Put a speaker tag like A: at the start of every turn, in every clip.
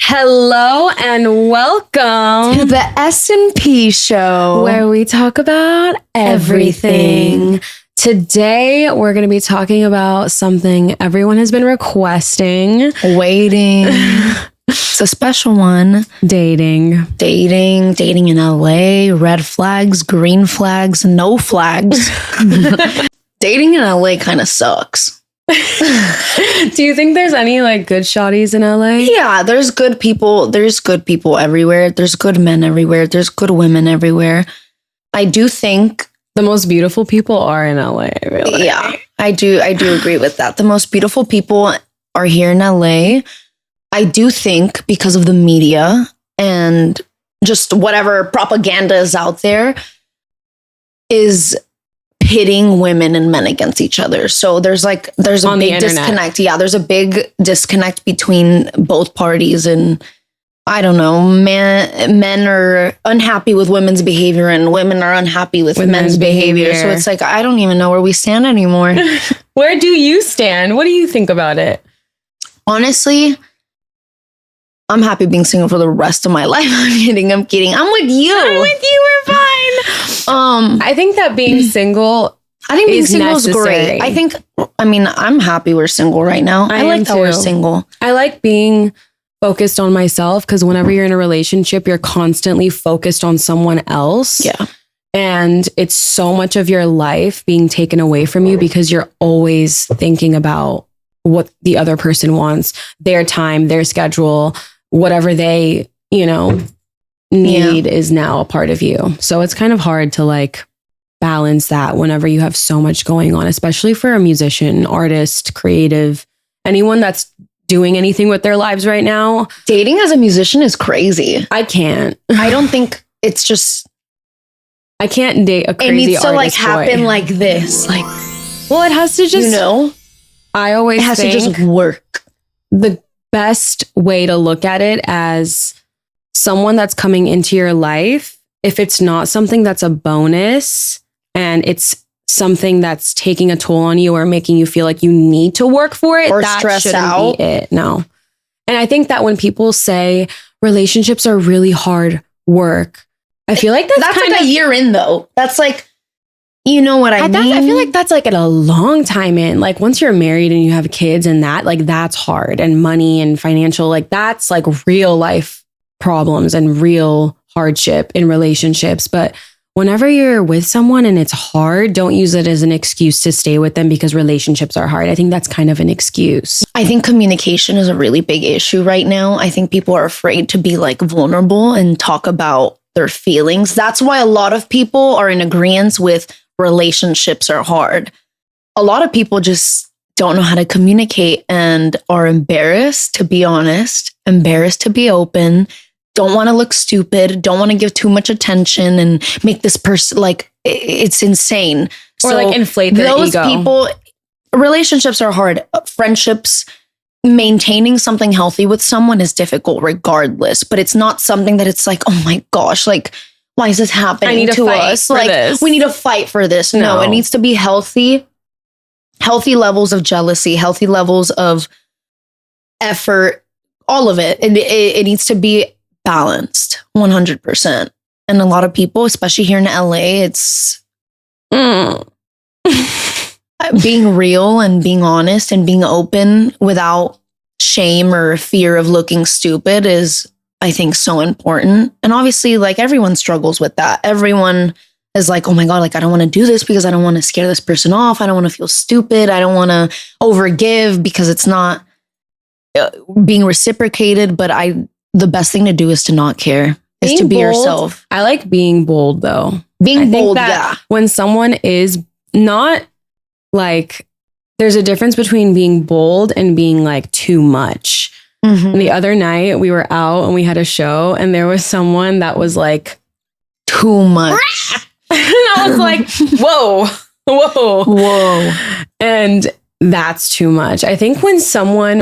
A: Hello and welcome
B: to the S&P show,
A: where we talk about everything. Today, we're going to be talking about something everyone has been requesting.
B: Waiting. It's a special one.
A: Dating
B: in LA, red flags, green flags, no flags. Dating in LA kind of sucks.
A: Do you think there's any like good shawties in LA?
B: Yeah, there's good people. There's good people everywhere. There's good men everywhere. There's good women everywhere. I do think
A: the most beautiful people are in LA, really.
B: Yeah, I do agree with that. The most beautiful people are here in LA. I do think because of the media and just whatever propaganda is out there is pitting women and men against each other. So there's a big disconnect. Yeah, there's a big disconnect between both parties, and I don't know, men are unhappy with women's behavior and women are unhappy with men's behavior. So it's like, I don't even know where we stand anymore.
A: Where do you stand? What do you think about it?
B: Honestly, I'm happy being single for the rest of my life. I'm kidding. I'm with you.
A: We're fine. I think that being single,
B: is great. I'm happy we're single right now. I like that we're single.
A: I like being focused on myself because whenever you're in a relationship, you're constantly focused on someone else.
B: Yeah.
A: And it's so much of your life being taken away from you because you're always thinking about what the other person wants, their time, their schedule, whatever they, need is now a part of you. So it's kind of hard to like balance that whenever you have so much going on, especially for a musician, artist, creative, anyone that's doing anything with their lives right now.
B: Dating as a musician is crazy.
A: I can't.
B: I don't think it's just.
A: I can't date a crazy artist. It needs to
B: like happen like this. Like,
A: well, it has to just. I always
B: it has to just work.
A: The best way to look at it as someone that's coming into your life, if it's not something that's a bonus and it's something that's taking a toll on you or making you feel like you need to work for it,
B: or
A: that
B: stress out.
A: Be it. No. And I think that when people say relationships are really hard work, I feel like that's
B: like a year in though. That's like, you know what I mean?
A: I feel like that's like at a long time in. Like once you're married and you have kids and that, like that's hard, and money and financial, like that's like real life problems and real hardship in relationships. But whenever you're with someone and it's hard, don't use it as an excuse to stay with them because relationships are hard. I think that's kind of an excuse.
B: I think communication is a really big issue right now. I think people are afraid to be like vulnerable and talk about their feelings. That's why a lot of people are in agreement with relationships are hard. A lot of people just don't know how to communicate and are embarrassed to be honest, embarrassed to be open, don't want to look stupid, don't want to give too much attention and make this person like it's insane.
A: Or so like inflate their
B: those
A: ego.
B: People, relationships are hard. Friendships, maintaining something healthy with someone is difficult regardless, but it's not something that it's like, oh my gosh, like why is this happening to us? Like we need to fight for this. No, it needs to be healthy levels of jealousy, healthy levels of effort, all of it. And it needs to be balanced 100%. And a lot of people, especially here in LA, it's being real and being honest and being open without shame or fear of looking stupid is, I think, so important. And obviously, like everyone struggles with that. Everyone is like, oh my God, like I don't want to do this because I don't want to scare this person off. I don't want to feel stupid. I don't want to overgive because it's not being reciprocated. But the best thing to do is to not care, is to be yourself.
A: I like being bold though.
B: Being bold, yeah.
A: When someone is not like, there's a difference between being bold and being like too much. Mm-hmm. The other night we were out and we had a show and there was someone that was like
B: too much.
A: And I was like, whoa. And that's too much. I think when someone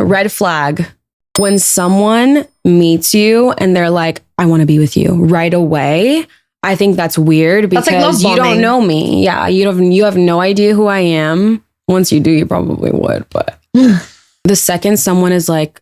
A: meets you and they're like, I want to be with you right away, I think that's weird because you don't know me. Yeah, you have no idea who I am. Once you do, you probably would. But the second someone is like,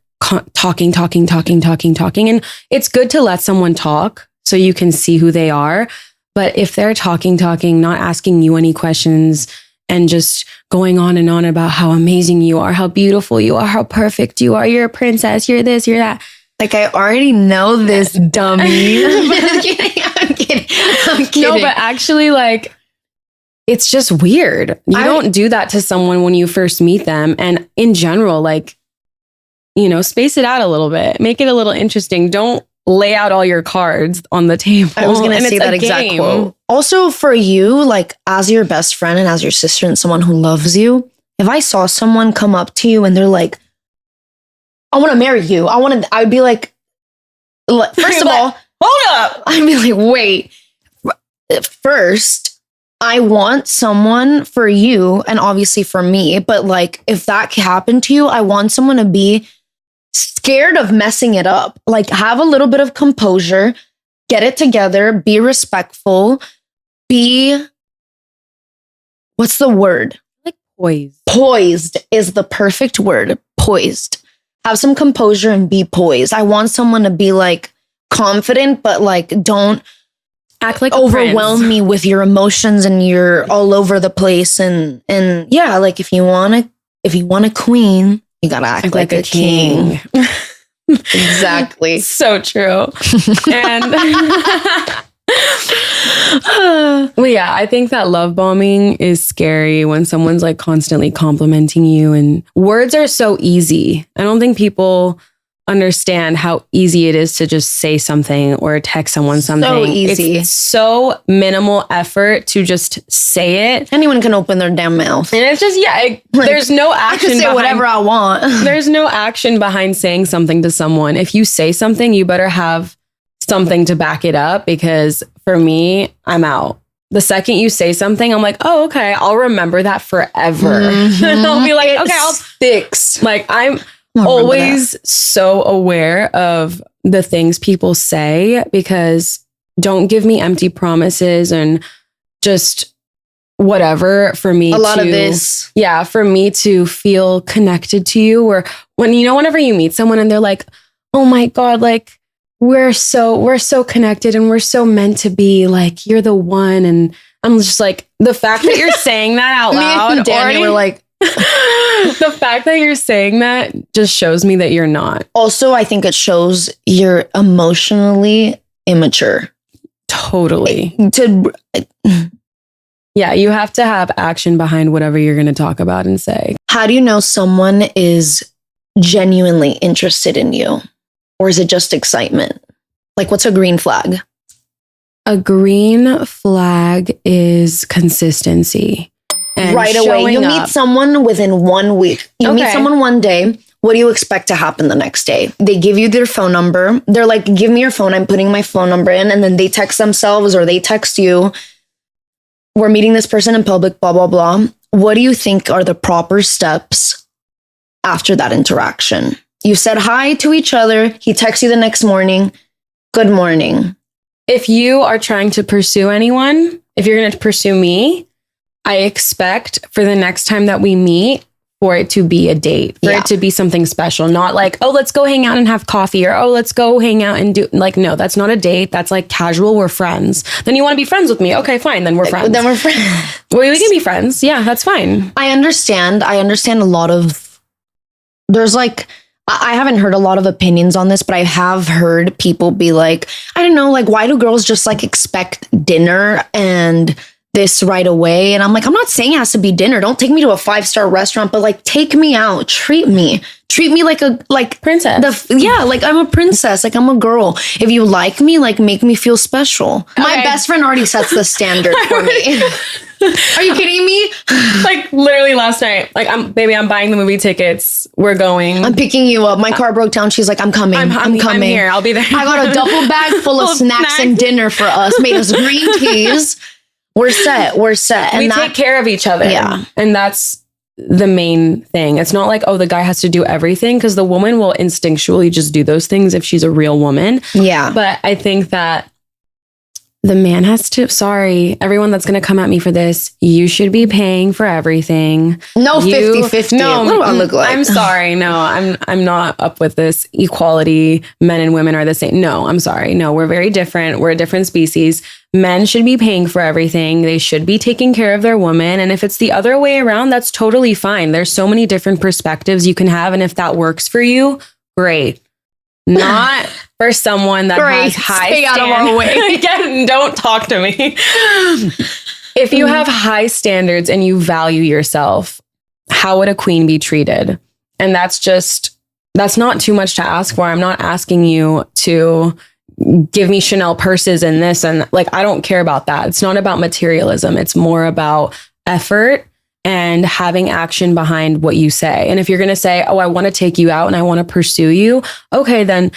A: talking. And it's good to let someone talk so you can see who they are. But if they're talking, not asking you any questions and just going on and on about how amazing you are, how beautiful you are, how perfect you are, you're a princess, you're this, you're that.
B: Like, I already know this, dummy. I'm kidding.
A: No, but actually, like, it's just weird. You don't do that to someone when you first meet them. And in general, like, you know, space it out a little bit. Make it a little interesting. Don't lay out all your cards on the table.
B: I was going to say that exact quote. Also, for you, like, as your best friend and as your sister and someone who loves you, if I saw someone come up to you and they're like, I want to marry you. I'd be like, first of all, hold up. I'd be like, wait. First, I want someone for you and obviously for me. But like, if that happened to you, I want someone to be scared of messing it up. Like, have a little bit of composure, get it together, be respectful, what's the word?
A: Like poised.
B: Poised is the perfect word. Poised. Have some composure and be poised. I want someone to be like confident, but like don't
A: act like
B: overwhelm me with your emotions and you're all over the place. And yeah, like if you want a queen, you gotta act like a king. Exactly.
A: So true. And well, yeah, I think that love bombing is scary when someone's like constantly complimenting you, and words are so easy. I don't think people understand how easy it is to just say something or text someone something.
B: So easy.
A: It's so minimal effort to just say it.
B: Anyone can open their damn mouth.
A: And it's just, there's no action.
B: I can say whatever I want.
A: There's no action behind saying something to someone. If you say something, you better have something to back it up, because for me, I'm out. The second you say something, I'm like, oh, okay, I'll remember that forever.
B: Mm-hmm.
A: And I'll be like, okay, I'll
B: fix.
A: Like, I'm always so aware of the things people say, because don't give me empty promises and just whatever for me. For me to feel connected to you, or whenever you meet someone and they're like, oh my God, like, we're so connected and we're so meant to be, like, you're the one. And I'm just like, the fact that you're saying that out loud,
B: me and Danny were like,
A: the fact that you're saying that just shows me that you're not.
B: Also, I think it shows you're emotionally immature.
A: Totally. Yeah, you have to have action behind whatever you're going to talk about and say.
B: How do you know someone is genuinely interested in you? Or is it just excitement? Like, what's a green flag?
A: A green flag is consistency. And
B: right away. You meet someone within 1 week. You meet someone one day. What do you expect to happen the next day? They give you their phone number. They're like, give me your phone. I'm putting my phone number in. And then they text themselves or they text you. We're meeting this person in public, blah, blah, blah. What do you think are the proper steps after that interaction? You said hi to each other. He texts you the next morning. Good morning.
A: If you are trying to pursue anyone, if you're going to pursue me, I expect for the next time that we meet for it to be a date, for it to be something special, not like, oh, let's go hang out and have coffee, or, oh, let's go hang out and do, like, no, that's not a date. That's like casual. We're friends. Then you want to be friends with me. Okay, fine. Then we're friends. Well, we can be friends. Yeah, that's fine.
B: I understand a lot of, there's like, I haven't heard a lot of opinions on this, but I have heard people be like, I don't know, like, why do girls just like expect dinner and this right away? And I'm like, I'm not saying it has to be dinner. Don't take me to a 5-star restaurant, but like, take me out, treat me like a
A: princess.
B: Like I'm a princess, like I'm a girl. If you like me, like, make me feel special. Okay. My best friend already sets the standard for me. Are you kidding me?
A: Like, literally last night, like, I'm buying the movie tickets. We're going.
B: I'm picking you up. My car broke down. She's like, I'm coming. I'm coming.
A: I'm here. I'll be there.
B: I got a duffel bag full of snacks and dinner for us. Made us green teas. We're set. And
A: we take care of each other.
B: Yeah.
A: And that's the main thing. It's not like, oh, the guy has to do everything, because the woman will instinctually just do those things if she's a real woman.
B: Yeah.
A: But I think that The man has to, sorry, everyone that's going to come at me for this, you should be paying for everything.
B: No, 50-50.
A: No,
B: what do I look like?
A: I'm sorry. No, I'm not up with this equality. Men and women are the same. No, I'm sorry. No, we're very different. We're a different species. Men should be paying for everything. They should be taking care of their woman. And if it's the other way around, that's totally fine. There's so many different perspectives you can have. And if that works for you, great. Not for someone that has high
B: Stay out of our way.
A: Again, don't talk to me. If you have high standards and you value yourself, how would a queen be treated? And that's not too much to ask for. I'm not asking you to give me Chanel purses and this and like, I don't care about that. It's not about materialism. It's more about effort and having action behind what you say. And if you're going to say, oh, I want to take you out and I want to pursue you. Okay, then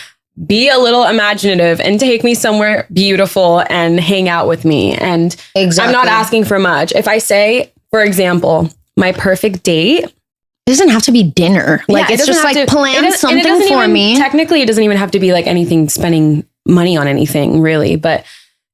A: be a little imaginative and take me somewhere beautiful and hang out with me. And I'm not asking for much. If I say, for example, my perfect date,
B: it doesn't have to be dinner. Like, it's just like plan something for me.
A: Technically, it doesn't even have to be like anything, spending money on anything really, but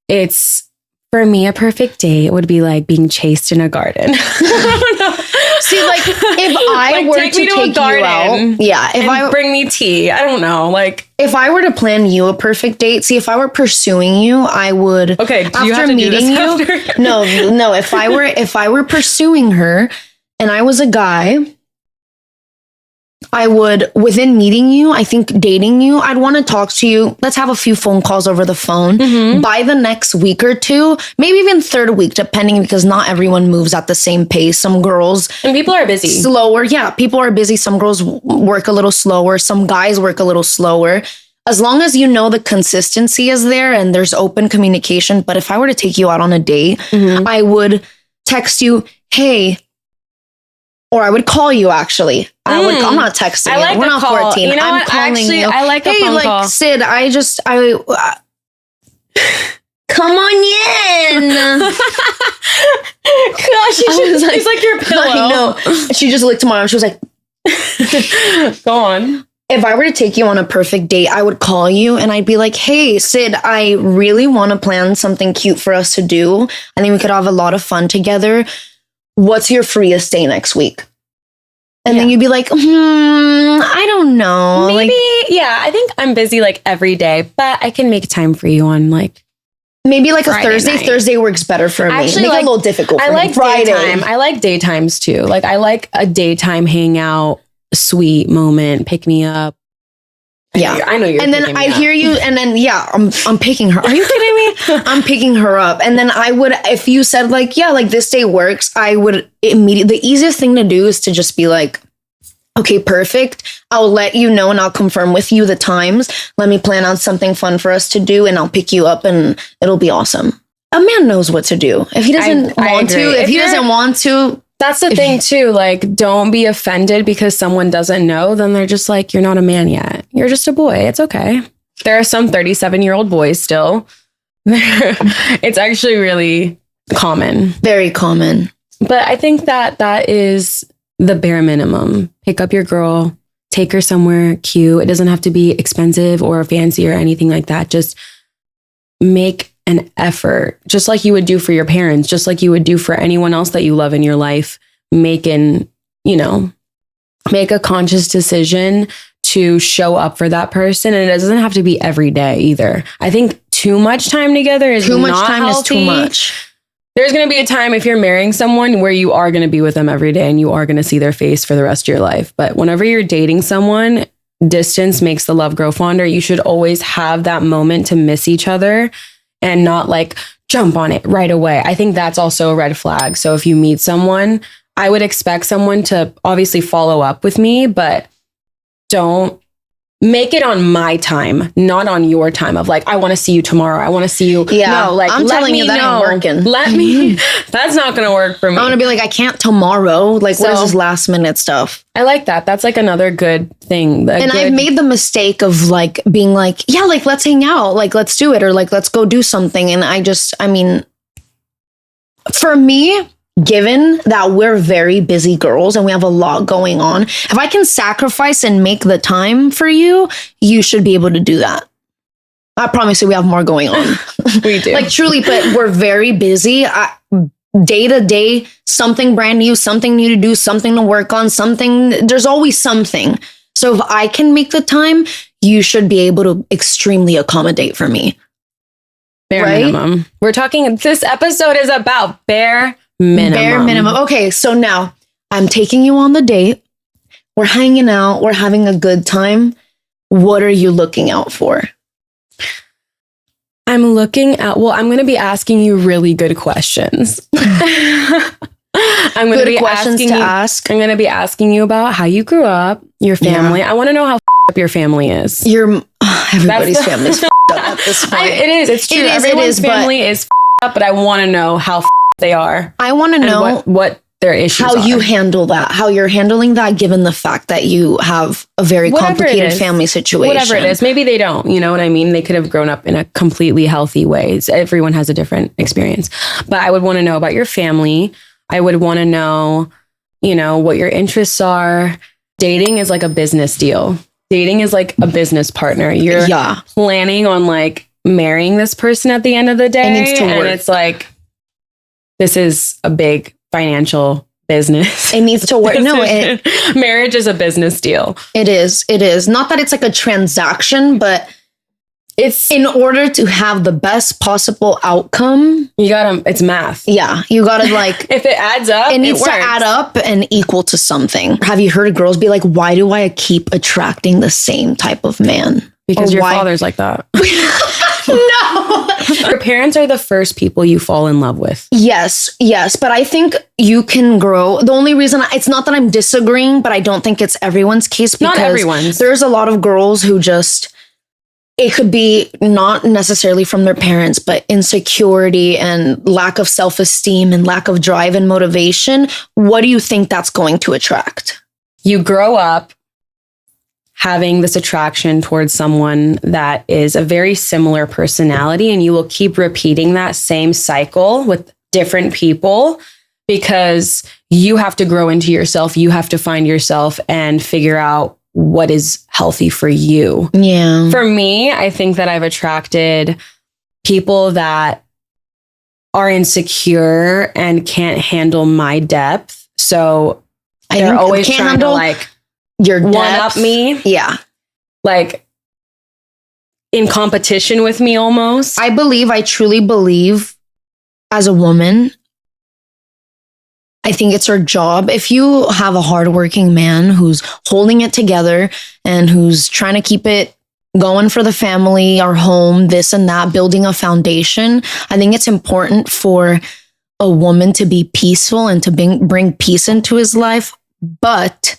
A: it's, for me, a perfect date would be like being chased in a garden.
B: See, like if I were to take you out, yeah, if I
A: bring me tea, I don't know, like
B: if I were to plan you a perfect date, see, if I were pursuing you, I would.
A: Okay, do you have to meeting do this
B: you,
A: after?
B: no. If I were pursuing her, and I was a guy, I would, within meeting you, I think dating you, I'd want to talk to you. Let's have a few phone calls over the phone. Mm-hmm. By the next week or two, maybe even third week, depending, because not everyone moves at the same pace. Some girls...
A: And people are busy.
B: Slower. Yeah, people are busy. Some girls work a little slower. Some guys work a little slower. As long as you know the consistency is there and there's open communication. But if I were to take you out on a date, I would text you, hey... Or I would call you, actually. I'm not texting.
A: I like
B: We're not
A: call.
B: 14.
A: You know
B: I'm
A: what?
B: calling
A: Actually,
B: you.
A: I like a phone call.
B: Sid, come on in.
A: Gosh, she's like your pillow.
B: I know. She just looked at my arm. She was like,
A: go on.
B: If I were to take you on a perfect date, I would call you and I'd be like, hey, Sid, I really want to plan something cute for us to do. I think we could have a lot of fun together. What's your freest day next week? And then you'd be like, I don't know.
A: Maybe, I think I'm busy like every day, but I can make time for you on like
B: maybe like
A: Friday
B: a Thursday.
A: Night.
B: Thursday works better for me.
A: Actually,
B: make it a little difficult for me. Friday.
A: Daytime. I like daytimes too. Like I like a daytime hangout, sweet moment, pick me up. I know you're.
B: And then I hear you, and then I'm picking her. Are you kidding me? I'm picking her up, and then I would, if you said like this day works, I would immediately. The easiest thing to do is to just be like, okay, perfect. I'll let you know, and I'll confirm with you the times. Let me plan on something fun for us to do, and I'll pick you up, and it'll be awesome. A man knows what to do. If he doesn't want to, if he doesn't want to.
A: That's the thing too. Like, don't be offended because someone doesn't know. Then they're just like, you're not a man yet. You're just a boy. It's okay. There are some 37-year-old boys still. It's actually really common.
B: Very common.
A: But I think that is the bare minimum. Pick up your girl, take her somewhere cute. It doesn't have to be expensive or fancy or anything like that. Just make an effort, just like you would do for your parents, just like you would do for anyone else that you love in your life. Make a conscious decision to show up for that person. And it doesn't have to be every day either. I think too much time together is not healthy.
B: Is too much.
A: There's going to be a time if you're marrying someone where you are going to be with them every day and you are going to see their face for the rest of your life. But whenever you're dating someone, distance makes the love grow fonder. You should always have that moment to miss each other and not like jump on it right away. I think that's also a red flag. So if you meet someone, I would expect someone to obviously follow up with me, but don't make it on my time, not on your time of like, I want to see you tomorrow. I want to see you.
B: Yeah.
A: No, like,
B: I'm telling you that ain't working.
A: That's not going to work for me.
B: I'm going to be like, I can't tomorrow. Like, what is this last minute stuff?
A: I like that. That's like another good thing.
B: I've made the mistake of like being like, yeah, like, let's hang out. Like, let's do it. Or like, let's go do something. And for me, given that we're very busy girls and we have a lot going on, if I can sacrifice and make the time for you, you should be able to do that. I promise you we have more going on.
A: We do.
B: Like truly, but we're very busy. Day to day, something brand new, something new to do, something to work on, there's always something. So if I can make the time, you should be able to extremely accommodate for me.
A: Bare minimum. We're talking, this episode is about bare minimum.
B: Bare minimum. Okay, so now I'm taking you on the date. We're hanging out. We're having a good time. What are you looking out for?
A: I'm looking at, I'm going to be asking you really good questions. I'm going to be
B: questions to ask.
A: I'm going to be asking you about how you grew up, your family. I want to know how up your family is.
B: Everybody's family's up at this point.
A: It is. It's true. Everyone's family is up, but I want to know how they are.
B: I want to know
A: what their issues are.
B: How you handle that, how you're handling that, given the fact that you have a very complicated family situation.
A: Whatever it is. Maybe they don't, you know what I mean? They could have grown up in a completely healthy way. Everyone has a different experience. But I would want to know about your family. I would want to know, what your interests are. Dating is like a business deal. Dating is like a business partner. You're planning on like marrying this person at the end of the day.
B: It needs to work.
A: And it's like, this is a big financial business.
B: It needs to work.
A: Marriage is a business deal.
B: It is. Not that it's like a transaction, but it's in order to have the best possible outcome.
A: It's math.
B: Yeah. You gotta like,
A: if it adds up,
B: it needs to add up and equal to something. Have you heard girls be like, why do I keep attracting the same type of man?
A: Because your father's like that.
B: No.
A: Your parents are the first people you fall in love with.
B: Yes. But I think you can grow. The only reason, it's not that I'm disagreeing, but I don't think it's everyone's case. Because
A: not everyone's.
B: There's a lot of girls who it could be not necessarily from their parents, but insecurity and lack of self-esteem and lack of drive and motivation. What do you think that's going to attract?
A: You grow up having this attraction towards someone that is a very similar personality, and you will keep repeating that same cycle with different people because you have to grow into yourself. You have to find yourself and figure out what is healthy for you.
B: Yeah.
A: For me, I think that I've attracted people that are insecure and can't handle my depth. So they're always trying to like
B: your
A: one up me.
B: Yeah.
A: Like in competition with me almost.
B: I truly believe as a woman, I think it's our job. If you have a hardworking man who's holding it together and who's trying to keep it going for the family, our home, this and that, building a foundation, I think it's important for a woman to be peaceful and to bring peace into his life. But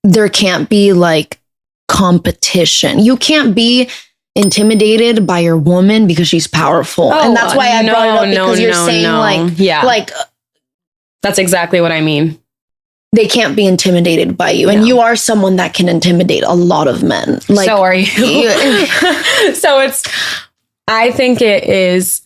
B: there can't be like competition. You can't be intimidated by your woman because she's powerful. And that's why I brought it up, because you're saying like
A: that's exactly what I mean.
B: They can't be intimidated by you. And you are someone that can intimidate a lot of men. Like,
A: so are you. I think it is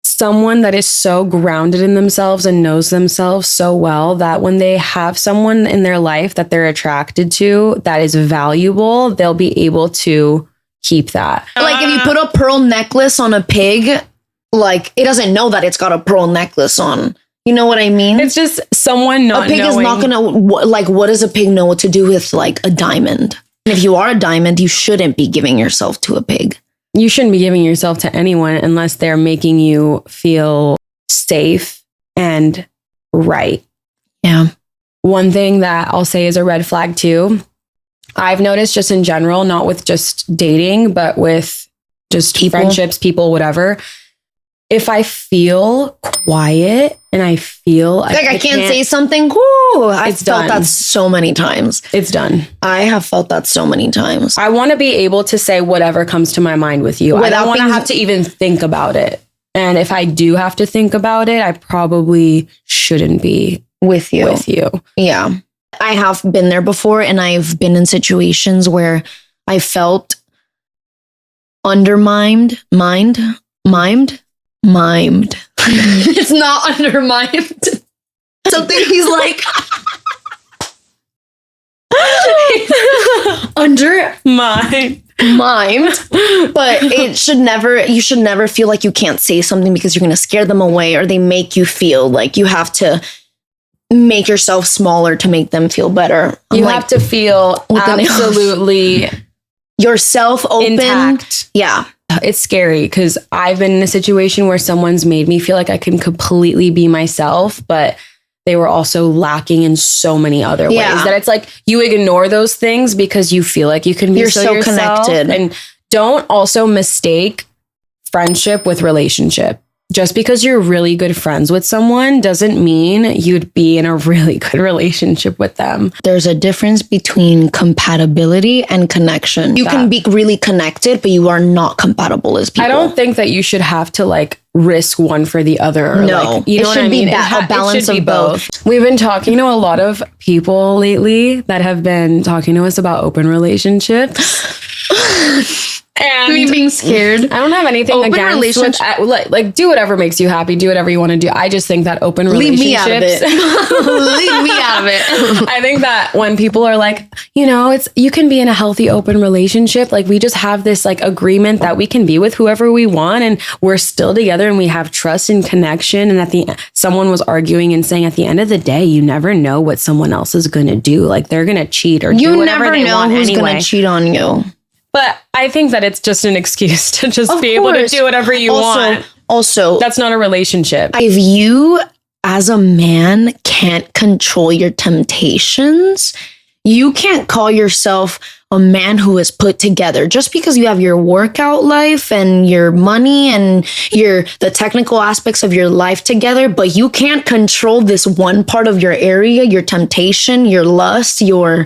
A: someone that is so grounded in themselves and knows themselves so well that when they have someone in their life that they're attracted to that is valuable, they'll be able to keep that.
B: Like if you put a pearl necklace on a pig, like it doesn't know that it's got a pearl necklace on. You know what I mean?
A: It's just someone not knowing.
B: A pig is not gonna, like, what does a pig know what to do with like a diamond? And if you are a diamond, you shouldn't be giving yourself to a pig.
A: You shouldn't be giving yourself to anyone unless they're making you feel safe and right.
B: Yeah.
A: One thing that I'll say is a red flag too. I've noticed just in general, not with just dating, but with just friendships, people, whatever. If I feel quiet and I feel
B: like I can't say something, I've felt that so many times.
A: It's done.
B: I have felt that so many times.
A: I want to be able to say whatever comes to my mind with you. I don't want to have to even think about it. And if I do have to think about it, I probably shouldn't be
B: with you. Yeah. I have been there before, and I've been in situations where I felt undermined, mimed. It's not undermined. Something he's like, Under
A: Mine.
B: mind, but you should never feel like you can't say something because you're going to scare them away, or they make you feel like you have to make yourself smaller to make them feel better.
A: You have to feel absolutely
B: yourself open.
A: Intact.
B: Yeah.
A: It's scary because I've been in a situation where someone's made me feel like I can completely be myself, but they were also lacking in so many other ways that it's like you ignore those things because you feel like you can be so yourself.
B: Connected.
A: And don't also mistake friendship with relationship. Just because you're really good friends with someone doesn't mean you'd be in a really good relationship with them.
B: There's a difference between compatibility and connection. You can be really connected, but you are not compatible as people.
A: I don't think that you should have to like risk one for the other. Or
B: no,
A: like, you know
B: it should be a balance of both.
A: We've been talking to a lot of people lately that have been talking to us about open relationships. And
B: me being scared.
A: I don't have anything
B: open
A: against
B: relationship.
A: like do whatever makes you happy, do whatever you want to do. I just think that open relationships.
B: Leave me out of it. Leave me out of it.
A: I think that when people are like, you know, you can be in a healthy open relationship. Like we just have this like agreement that we can be with whoever we want and we're still together and we have trust and connection. And someone was arguing and saying at the end of the day, you never know what someone else is going to do. Like they're going to cheat or do whatever they want anyway.
B: You never know who's going to cheat on you.
A: But I think that it's just an excuse to just be able to do whatever you want.
B: Also,
A: that's not a relationship.
B: If you, as a man, can't control your temptations, you can't call yourself a man who is put together. Just because you have your workout life and your money and the technical aspects of your life together, but you can't control this one part of your area, your temptation, your lust, your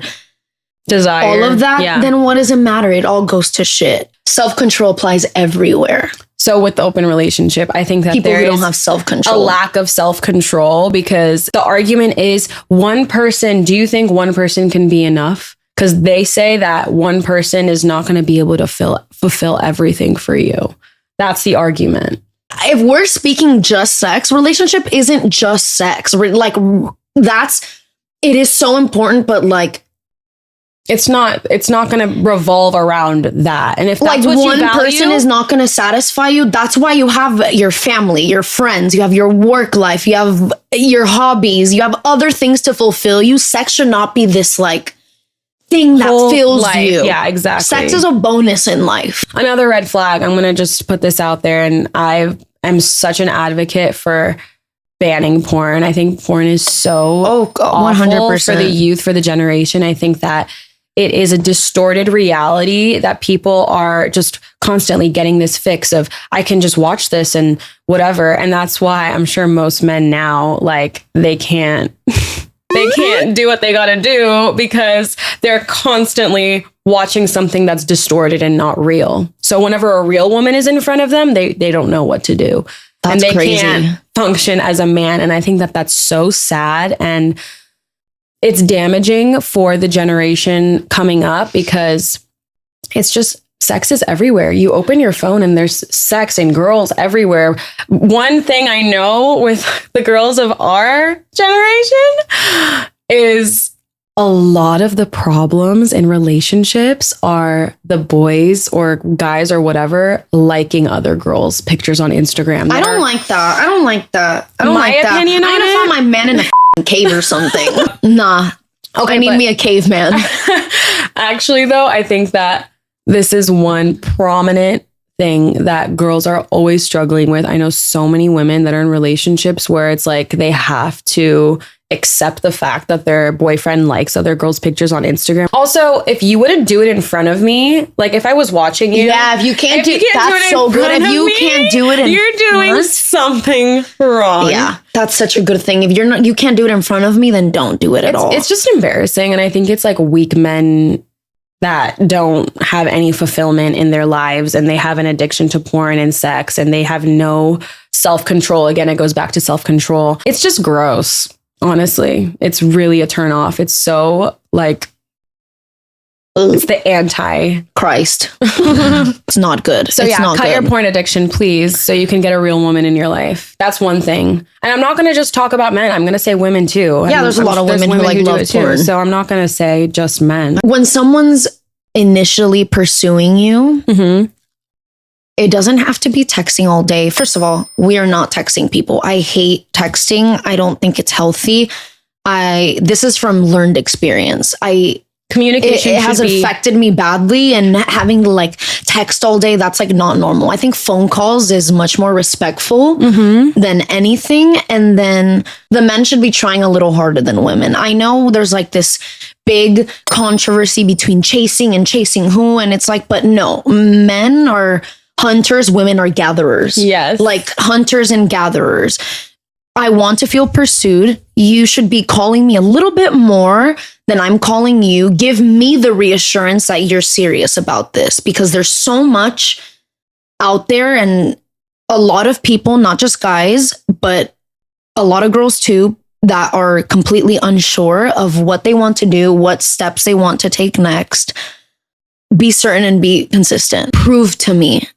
B: desire, all of that, then what does it matter? It all goes to shit. Self-control applies everywhere.
A: So with the open relationship, I think that
B: people who don't have self-control,
A: a lack of self-control, because the argument is do you think one person can be enough? Because they say that one person is not going to be able to fulfill everything for you. That's the argument.
B: If we're speaking just sex, relationship isn't just sex. Like it is so important, but like,
A: it's not going to revolve around that. And if that's like
B: one person is not going to satisfy you, that's why you have your family, your friends, you have your work life, you have your hobbies, you have other things to fulfill you. Sex should not be this like thing that fills you.
A: Yeah, exactly.
B: Sex is a bonus in life.
A: Another red flag. I'm going to just put this out there, and I am such an advocate for banning porn. I think porn is so 100% for the youth, for the generation. I think that it is a distorted reality that people are just constantly getting this fix of, I can just watch this and whatever. And that's why I'm sure most men now, like, they can't do what they got to do because they're constantly watching something that's distorted and not real. So whenever a real woman is in front of them, they don't know what to do.
B: That's
A: and they
B: crazy.
A: Can't function as a man. And I think that that's so sad. And it's damaging for the generation coming up because it's just, sex is everywhere. You open your phone and there's sex and girls everywhere. One thing I know with the girls of our generation is a lot of the problems in relationships are the boys or guys or whatever liking other girls' pictures on Instagram.
B: I don't like that. I don't like that. I don't
A: My
B: like that.
A: opinion
B: I'm
A: on
B: gonna
A: it?
B: find my man in a cave or something. Nah. Okay, I need me a caveman.
A: Actually, though, I think that this is one prominent thing that girls are always struggling with. I know so many women that are in relationships where it's like they have to accept the fact that their boyfriend likes other girls' pictures on Instagram. Also, if you wouldn't do it in front of me, like if I was watching you.
B: Yeah, if you can't do it, that's so good. If you can't do it
A: you're doing something wrong.
B: Yeah, that's such a good thing. If you can't do it in front of me, then don't do it at all.
A: It's just embarrassing. And I think it's like weak men that don't have any fulfillment in their lives and they have an addiction to porn and sex and they have no self-control. Again, it goes back to self-control. It's just gross. Honestly, it's really a turn off. It's so like It's the
B: Christ. It's not good.
A: So
B: it's not
A: cut
B: good.
A: your porn addiction, please, so you can get a real woman in your life. That's one thing. And I'm not going to just talk about men. I'm going to say women too.
B: Yeah, there's a lot of women who like love porn.
A: So I'm not going to say just men.
B: When someone's initially pursuing you, it doesn't have to be texting all day. First of all, we are not texting people. I hate texting. I don't think it's healthy. This is from learned experience.
A: Communication
B: it has affected me badly, and having to like text all day, that's like not normal. I think phone calls is much more respectful than anything. And then the men should be trying a little harder than women. I know there's like this big controversy between chasing and chasing who, and it's like, but no, men are hunters, women are gatherers.
A: Yes.
B: Like hunters and gatherers. I want to feel pursued. You should be calling me a little bit more than I'm calling you. Give me the reassurance that you're serious about this, because there's so much out there, and a lot of people, not just guys, but a lot of girls too, that are completely unsure of what they want to do, what steps they want to take next. Be certain and be consistent. Prove to me.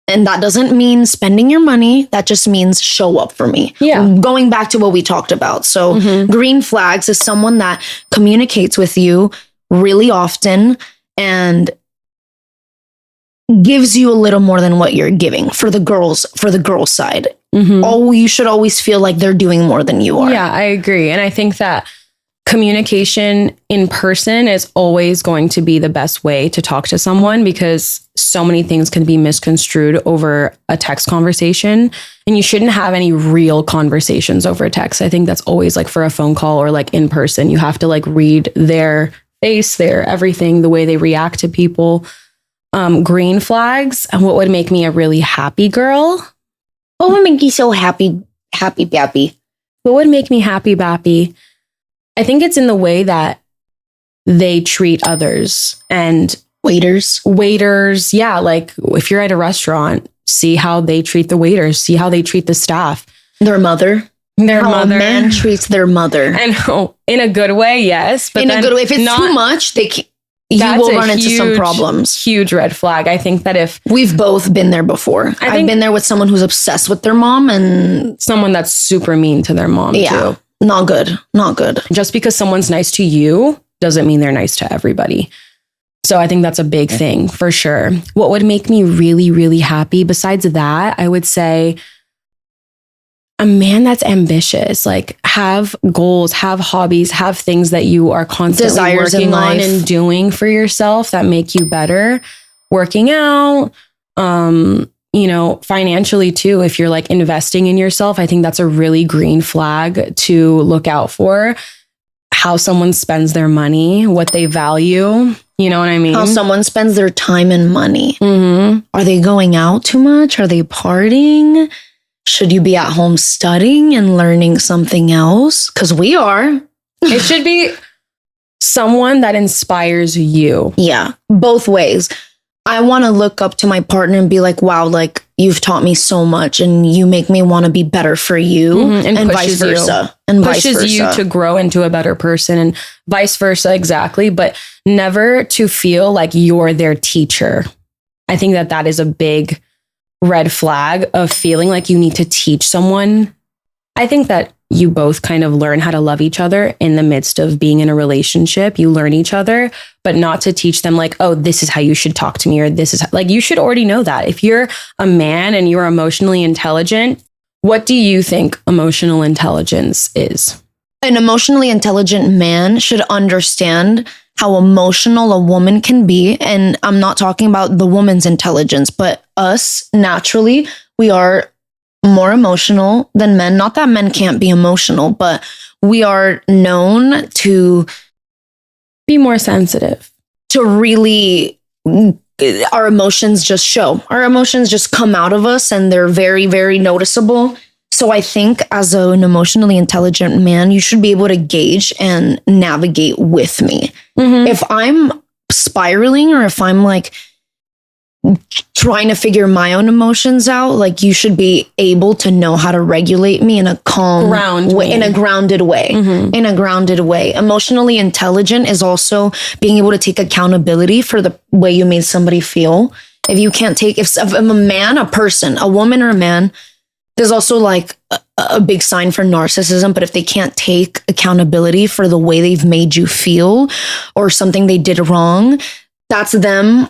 B: And that doesn't mean spending your money. That just means show up for me.
A: Yeah.
B: Going back to what we talked about. So green flags is someone that communicates with you really often and gives you a little more than what you're giving for the girls side. Oh, you should always feel like they're doing more than you are.
A: Yeah, I agree. And I think that communication in person is always going to be the best way to talk to someone, because so many things can be misconstrued over a text conversation, and you shouldn't have any real conversations over text. I think that's always like for a phone call or like in person, you have to like read their face, their everything, the way they react to people. Green flags. And what would make me a really happy girl?
B: What would make you so happy bappy?
A: What would make me happy bappy? I think it's in the way that they treat others and waiters. Yeah. Like if you're at a restaurant, see how they treat the waiters, see how they treat the staff.
B: Their mother.
A: How
B: a man treats their mother.
A: And in a good way, yes. But
B: in a good way. If it's too much, you will run into some problems.
A: Huge red flag. I think that if
B: we've both been there before. I've been there with someone who's obsessed with their mom and
A: someone that's super mean to their mom too.
B: Not good.
A: Just because someone's nice to you doesn't mean they're nice to everybody. So I think that's a big thing for sure. What would make me really, really happy besides that, I would say a man that's ambitious, like have goals, have hobbies, have things that you are constantly working on and doing for yourself that make you better. Working out, financially too, if you're like investing in yourself, I think that's a really green flag to look out for. How someone spends their money, what they value. You know what I mean?
B: How someone spends their time and money. Are they going out too much? Are they partying? Should you be at home studying and learning something else? Because we are.
A: It should be someone that inspires you.
B: Yeah, both ways. I want to look up to my partner and be like, wow, like you've taught me so much and you make me want to be better for you and vice versa. And
A: pushes you to grow into a better person and vice versa. Exactly. But never to feel like you're their teacher. I think that is a big red flag of feeling like you need to teach someone. I think that you both kind of learn how to love each other in the midst of being in a relationship. You learn each other, but not to teach them like, oh, this is how you should talk to me, or this is like, you should already know that. If you're a man and you're emotionally intelligent, what do you think emotional intelligence is?
B: An emotionally intelligent man should understand how emotional a woman can be. And I'm not talking about the woman's intelligence, but us naturally, we are more emotional than men. Not that men can't be emotional, but we are known to
A: be more sensitive,
B: to really, our emotions just show. Our emotions just come out of us and they're very, very noticeable. So I think as an emotionally intelligent man, you should be able to gauge and navigate with me. If I'm spiraling or if I'm like trying to figure my own emotions out, like you should be able to know how to regulate me in a calm way, in a grounded way, in a grounded way. Emotionally intelligent is also being able to take accountability for the way you made somebody feel. If you can't take, if a man, a person, a woman or a man, there's also like a big sign for narcissism, but if they can't take accountability for the way they've made you feel or something they did wrong, that's them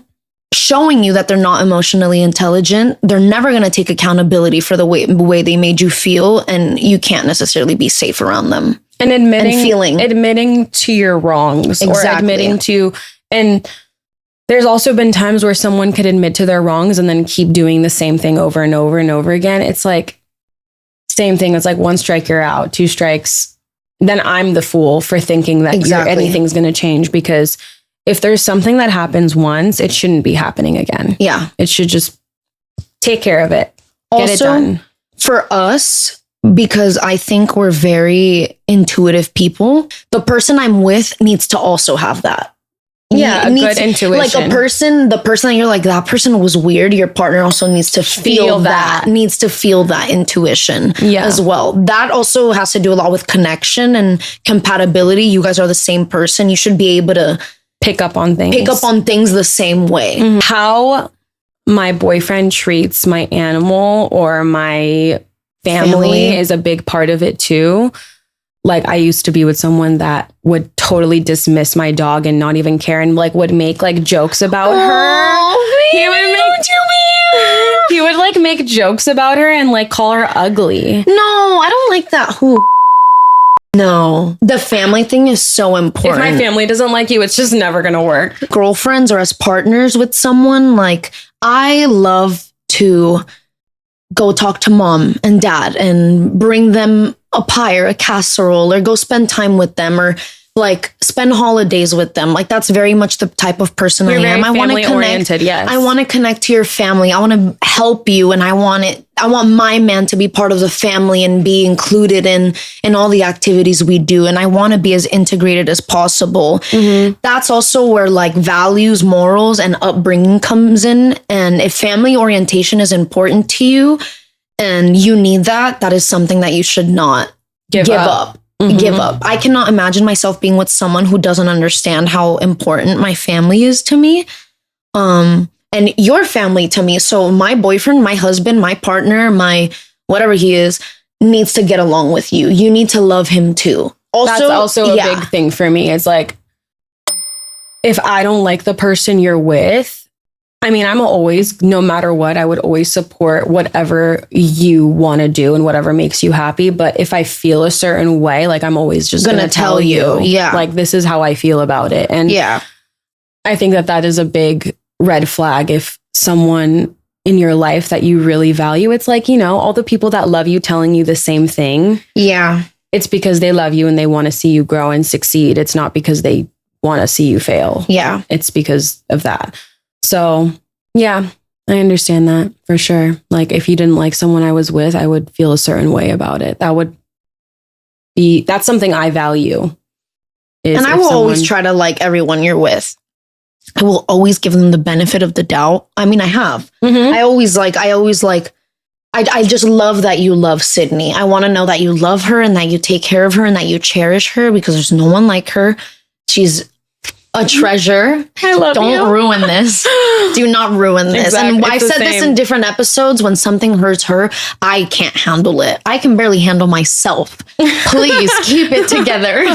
B: showing you that they're not emotionally intelligent. They're never going to take accountability for the way they made you feel, and you can't necessarily be safe around them.
A: And admitting to your wrongs, or admitting to, and there's also been times where someone could admit to their wrongs and then keep doing the same thing over and over and over again. It's like, same thing. It's like 1 strike, you're out, 2 strikes. Then I'm the fool for thinking that anything's going to change, because if there's something that happens once, it shouldn't be happening again. Yeah. It should just take care of it. Get it done.
B: For us, because I think we're very intuitive people, the person I'm with needs to also have that.
A: Yeah, good intuition.
B: Like the person that you're like, that person was weird. Your partner also needs to feel that. Needs to feel that intuition as well. That also has to do a lot with connection and compatibility. You guys are the same person. You should be able to
A: pick up on things
B: the same way.
A: How my boyfriend treats my animal or my family is a big part of it too. Like, I used to be with someone that would totally dismiss my dog and not even care, and like would make like jokes about her. He would like make jokes about her and like call her ugly.
B: No, I don't like that. No, the family thing is so important.
A: If my family doesn't like you, it's just never going to work.
B: Girlfriends or as partners with someone, like, I love to go talk to mom and dad and bring them a pie or a casserole, or go spend time with them, or like spend holidays with them. Like, that's very much the type of person I am. I want to connect.
A: Yes.
B: I want to connect to your family. I want to help you, and I want my man to be part of the family and be included in all the activities we do. And I want to be as integrated as possible. That's also where like values, morals, and upbringing comes in. And if family orientation is important to you and you need that, that is something that you should not give up. Give up. I cannot imagine myself being with someone who doesn't understand how important my family is to me. And your family to me. So my boyfriend, my husband, my partner, my whatever he is, needs to get along with you. You need to love him too. Also,
A: that's also a big thing for me. It's like, if I don't like the person you're with, I mean, I'm always, no matter what, I would always support whatever you want to do and whatever makes you happy. But if I feel a certain way, like, I'm always just going to tell you, like, this is how I feel about it. And I think that is a big red flag. If someone in your life that you really value, it's like, you know, all the people that love you telling you the same thing. Yeah. It's because they love you and they want to see you grow and succeed. It's not because they want to see you fail. Yeah. It's because of that. So, yeah, I understand that for sure. Like, if you didn't like someone I was with, I would feel a certain way about it. That's something I value.
B: And I will always try to like everyone you're with. I will always give them the benefit of the doubt. I mean, I have. I just love that you love Sydney. I want to know that you love her and that you take care of her and that you cherish her, because there's no one like her. She's a treasure.
A: I love you.
B: Don't ruin this. Do not ruin this. Exactly. And I've said this in different episodes. When something hurts her, I can't handle it. I can barely handle myself. Please keep it together.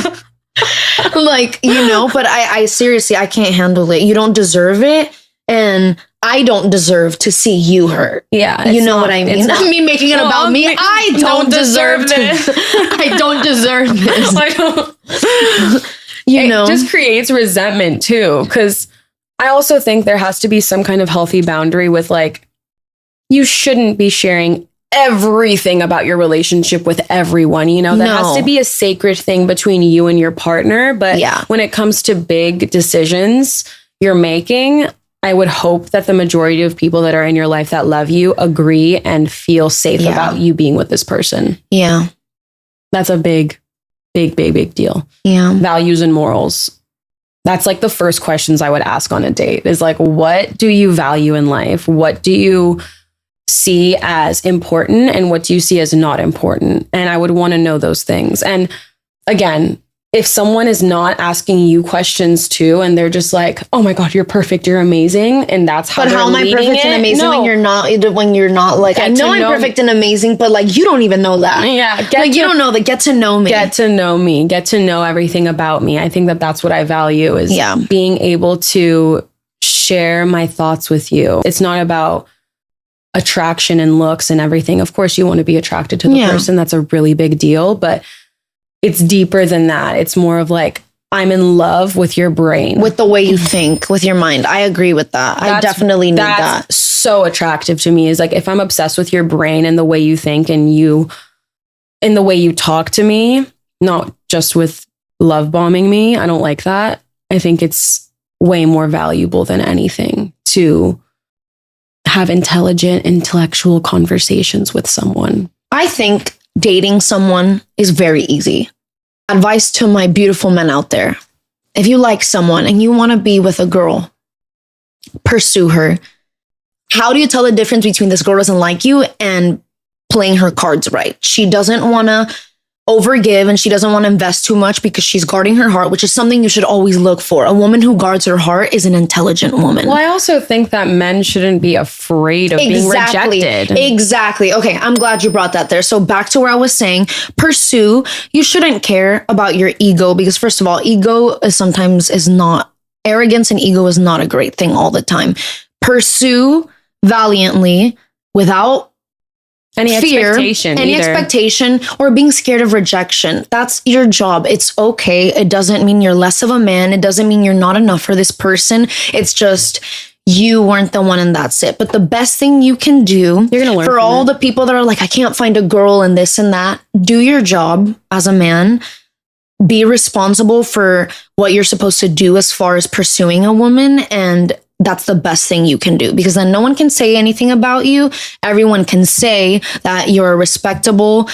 B: Like, you know, but I seriously, I can't handle it. You don't deserve it. And I don't deserve to see you hurt. Yeah. You know what I mean? Not me making it about me. I don't deserve this. I don't deserve this.
A: I don't. It just creates resentment too. Because I also think there has to be some kind of healthy boundary with, like, you shouldn't be sharing everything about your relationship with everyone. You know, that has to be a sacred thing between you and your partner. But when it comes to big decisions you're making, I would hope that the majority of people that are in your life that love you agree and feel safe about you being with this person. Yeah. That's a big deal. Yeah. Values and morals. That's like the first questions I would ask on a date is like, what do you value in life? What do you see as important and what do you see as not important? And I would want to know those things. And again, if someone is not asking you questions too, and they're just like, "Oh my God, you're perfect, you're amazing," and that's how.
B: But how am I perfect and amazing when you're not? When you're not like, I know I'm perfect and amazing, but like you don't even know that.
A: Yeah,
B: you don't know that. Get to know me.
A: Get to know me. Get to know everything about me. I think that that's what I value is being able to share my thoughts with you. It's not about attraction and looks and everything. Of course, you want to be attracted to the person. That's a really big deal, but it's deeper than that. It's more of like, I'm in love with your brain.
B: With the way you think, with your mind. I agree with that. I definitely need that.
A: That's so attractive to me is like, if I'm obsessed with your brain and the way you think and the way you talk to me, not just with love bombing me. I don't like that. I think it's way more valuable than anything to have intellectual conversations with someone.
B: I think dating someone is very easy. Advice to my beautiful men out there. If you like someone and you want to be with a girl, pursue her. How do you tell the difference between this girl doesn't like you and playing her cards right? She doesn't want to overgive and she doesn't want to invest too much because she's guarding her heart, which is something you should always look for. A woman who guards her heart is an intelligent woman.
A: Well, I also think that men shouldn't be afraid of being rejected.
B: Exactly. Okay, I'm glad you brought that there. So back to where I was saying, pursue. You shouldn't care about your ego because first of all, arrogance and ego is not a great thing all the time. Pursue valiantly without any expectation or being scared of rejection. That's your job. It's okay. It doesn't mean you're less of a man. It doesn't mean you're not enough for this person. It's just you weren't the one and that's it. But the best thing you can do for all the people that are like, I can't find a girl and this and that, do your job as a man. Be responsible for what you're supposed to do as far as pursuing a woman, and that's the best thing you can do because then no one can say anything about you. Everyone can say that you're a respectable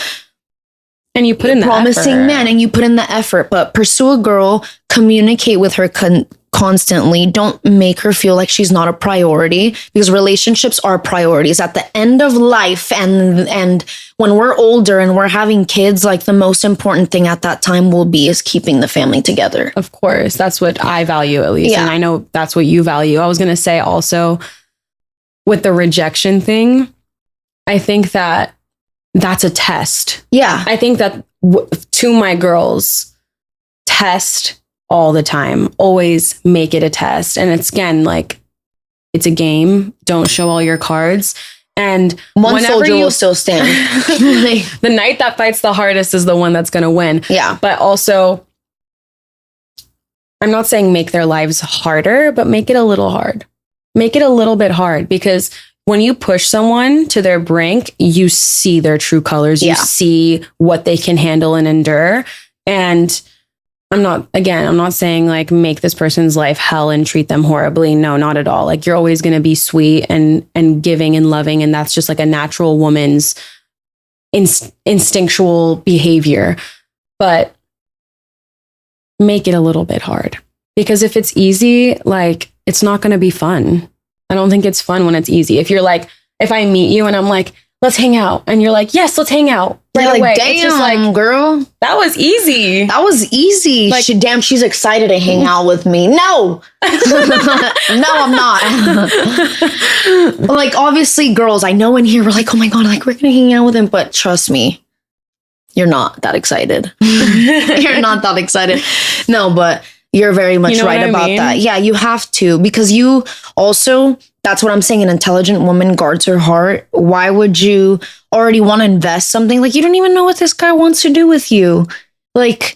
A: and you put in the
B: promising
A: effort.
B: Man and you put in the effort. But pursue a girl, communicate with her constantly. Don't make her feel like she's not a priority because relationships are priorities at the end of life. And when we're older and we're having kids, like the most important thing at that time is keeping the family together.
A: Of course. That's what I value at least. Yeah. And I know that's what you value. I was going to say also with the rejection thing, I think that that's a test.
B: Yeah.
A: I think that to my girls, test all the time. Always make it a test. And it's again, like it's a game. Don't show all your cards. And
B: one soldier will still stand.
A: The knight that fights the hardest is the one that's going to win.
B: Yeah.
A: But also, I'm not saying make their lives harder, but make it a little hard. Make it a little bit hard because when you push someone to their brink, you see their true colors. You see what they can handle and endure. And I'm not saying like make this person's life hell and treat them horribly. No, not at all. Like you're always going to be sweet and giving and loving. And that's just like a natural woman's instinctual behavior. But make it a little bit hard because if it's easy, like it's not going to be fun. I don't think it's fun when it's easy. If you're like, if I meet you and I'm like, let's hang out. And you're like, yes, let's hang out. Right away.
B: Damn,
A: it's just like,
B: girl.
A: That was easy.
B: Like, she's excited to hang out with me. No. No, I'm not. Like, obviously, girls, I know in here, we're like, oh my God, like, we're going to hang out with him. But trust me, you're not that excited. You're not that excited. No, but you're very much right about that. Yeah, you have to because you also... That's what I'm saying. An intelligent woman guards her heart. Why would you already want to invest something? Like, you don't even know what this guy wants to do with you. Like,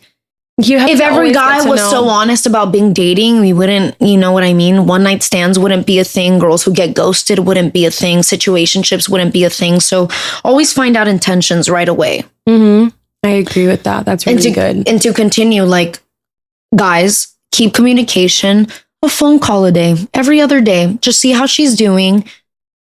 B: if every guy was so honest about being dating, we wouldn't, you know what I mean? One night stands wouldn't be a thing. Girls who get ghosted wouldn't be a thing. Situationships wouldn't be a thing. So always find out intentions right away.
A: Mm-hmm. I agree with that. That's really good.
B: And to continue, like, guys, keep communication. A phone call a day, every other day. Just see how she's doing.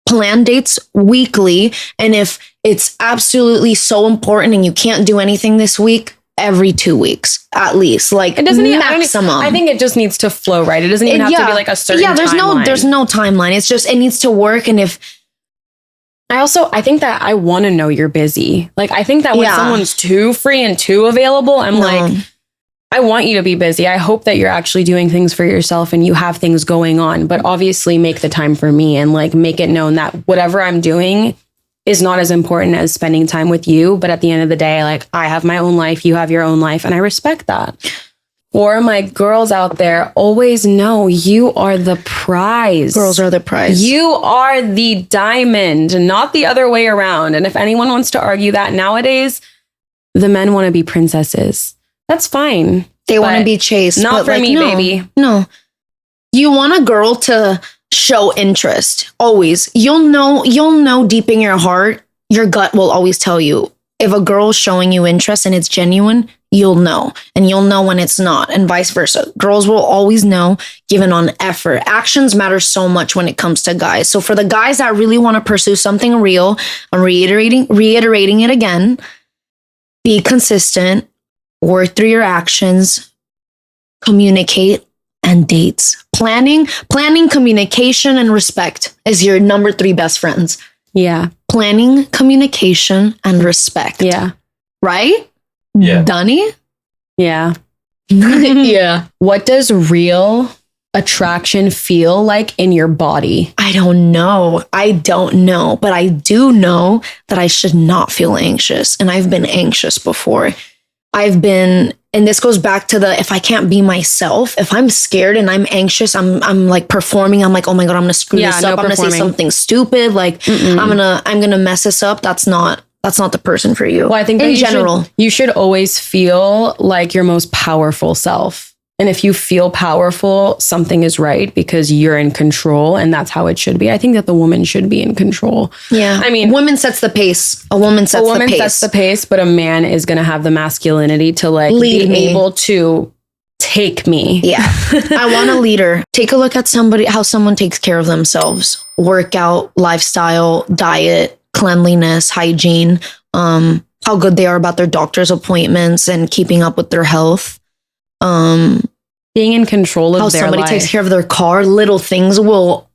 B: Plan dates weekly. And if it's absolutely so important and you can't do anything this week, every 2 weeks at least, like
A: It doesn't even
B: maximum.
A: I think it just needs to flow right. It doesn't even have to be like a certain timeline.
B: There's no timeline. It's just, it needs to work. And if
A: I think that I want to know you're busy. Like, I think that when someone's too free and too available, I'm like, I want you to be busy. I hope that you're actually doing things for yourself and you have things going on, but obviously make the time for me and like make it known that whatever I'm doing is not as important as spending time with you. But at the end of the day, like, I have my own life, you have your own life, and I respect that. For my girls out there, always know you are the prize.
B: Girls are the prize.
A: You are the diamond, not the other way around. And if anyone wants to argue that nowadays, the men want to be princesses. That's fine.
B: They want to be chased.
A: Not for me, baby.
B: No. You want a girl to show interest. Always. You'll know deep in your heart, your gut will always tell you. If a girl's showing you interest and it's genuine, you'll know. And you'll know when it's not, and vice versa. Girls will always know, given on effort. Actions matter so much when it comes to guys. So for the guys that really want to pursue something real, I'm reiterating it again, be consistent. Work through your actions, communicate, and dates. Planning, communication, and respect is your number 3 best friends.
A: Yeah.
B: Planning, communication, and respect.
A: Yeah.
B: Right?
C: Yeah.
B: Dunny?
A: Yeah.
B: Yeah.
A: What does real attraction feel like in your body?
B: I don't know. But I do know that I should not feel anxious. And I've been anxious before. And this goes back to if I can't be myself, if I'm scared and I'm anxious, I'm like performing. I'm like, oh my God, I'm going to screw this up. I'm going to say something stupid. Like I'm going to mess this up. That's not the person for you.
A: Well, I think
B: in general,
A: you should always feel like your most powerful self. And if you feel powerful, something is right because you're in control, and that's how it should be. I think that the woman should be in control.
B: Yeah. I mean, woman sets the pace. A woman sets the pace,
A: but a man is going to have the masculinity to like
B: lead me.
A: Able to take me.
B: Yeah. I want a leader. Take a look at how someone takes care of themselves. Workout, lifestyle, diet, cleanliness, hygiene, how good they are about their doctor's appointments and keeping up with their health.
A: Being in control of
B: how
A: their
B: somebody
A: life.
B: Takes care of their car. Little things will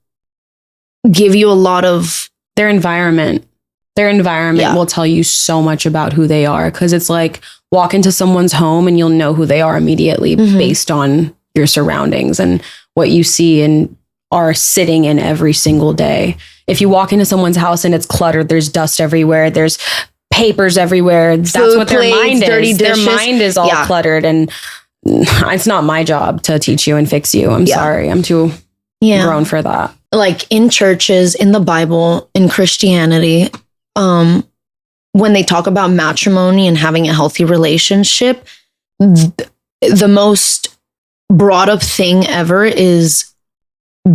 B: give you a lot of
A: their environment. Their environment will tell you so much about who they are, because it's like walk into someone's home and you'll know who they are immediately based on your surroundings and what you see and are sitting in every single day. If you walk into someone's house and it's cluttered, there's dust everywhere, there's papers everywhere. That's what their mind is.
B: Dirty dishes.
A: Their mind is all cluttered, and it's not my job to teach you and fix you. I'm sorry. I'm too grown for that.
B: Like in churches, in the Bible, in Christianity, when they talk about matrimony and having a healthy relationship, the most brought up thing ever is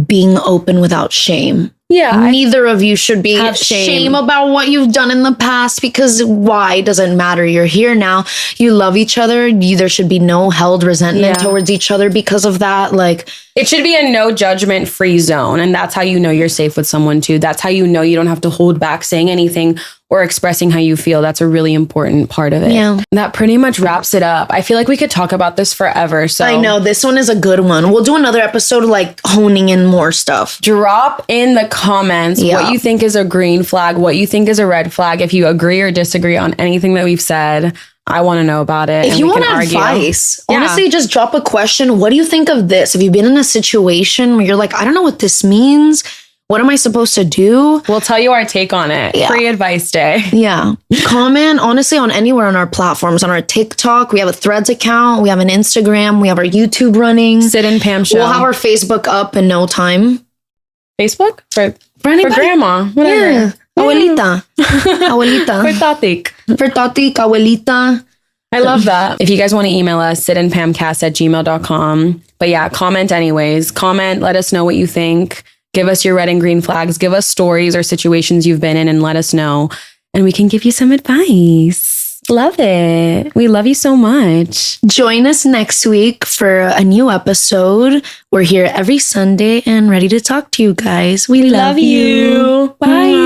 B: being open without shame.
A: Yeah.
B: Neither of you should be shame about what you've done in the past, because why? Doesn't matter. You're here now. You love each other. There should be no held resentment towards each other because of that. Like,
A: it should be a no judgment free zone. And that's how you know you're safe with someone too. That's how you know you don't have to hold back saying anything or expressing how you feel. That's a really important part of it.
B: Yeah.
A: That pretty much wraps it up. I feel like we could talk about this forever. So
B: I know this one is a good one. We'll do another episode like honing in more stuff.
A: Drop in the comments what you think is a green flag, what you think is a red flag. If you agree or disagree on anything that we've said, I want to know about it.
B: If you want advice, honestly, just drop a question. What do you think of this? Have you been in a situation where you're like, I don't know what this means? What am I supposed to do?
A: We'll tell you our take on it. Yeah. Free advice day.
B: Yeah. Comment, honestly, on anywhere on our platforms. On our TikTok, we have a Threads account. We have an Instagram. We have our YouTube running.
A: Sid and Pam Show.
B: We'll have our Facebook up in no time.
A: Facebook? For grandma. Whatever.
B: Yeah. Abuelita. Abuelita.
A: For Tatik.
B: For Tatik, abuelita.
A: I love that. If you guys want to email us, sidandpamcast@gmail.com. But yeah, comment anyways. Comment, let us know what you think. Give us your red and green flags. Give us stories or situations you've been in and let us know. And we can give you some advice. Love it. We love you so much.
B: Join us next week for a new episode. We're here every Sunday and ready to talk to you guys. We love you.
A: Bye.